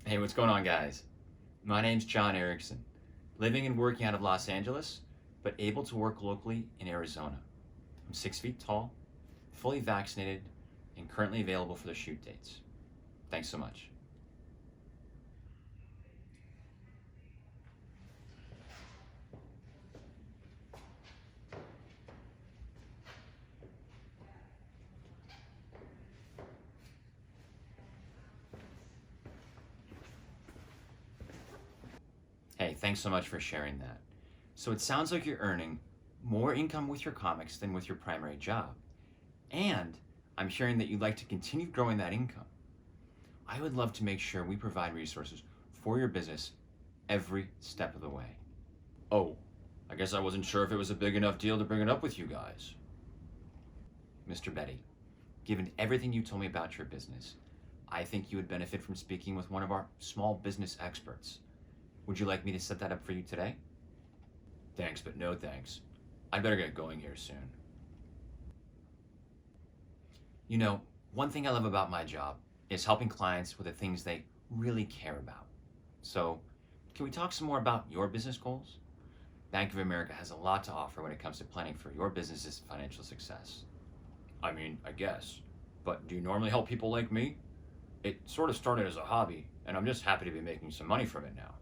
Hey, what's going on, guys? My name's John Erickson, living and working out of Los Angeles, but able to work locally in Arizona. I'm 6 feet tall, fully vaccinated, and currently available for the shoot dates. Thanks so much. Hey, thanks so much for sharing that. So it sounds like you're earning more income with your comics than with your primary job. And I'm hearing that you'd like to continue growing that income. I would love to make sure we provide resources for your business every step of the way. Oh, I guess I wasn't sure if it was a big enough deal to bring it up with you guys. Mr. Betty, given everything you told me about your business, I think you would benefit from speaking with one of our small business experts. Would you like me to set that up for you today? Thanks, but no thanks. I'd better get going here soon. You know, one thing I love about my job is helping clients with the things they really care about. So, can we talk some more about your business goals? Bank of America has a lot to offer when it comes to planning for your business's financial success. I mean, I guess. But do you normally help people like me? It sort of started as a hobby, and I'm just happy to be making some money from it now.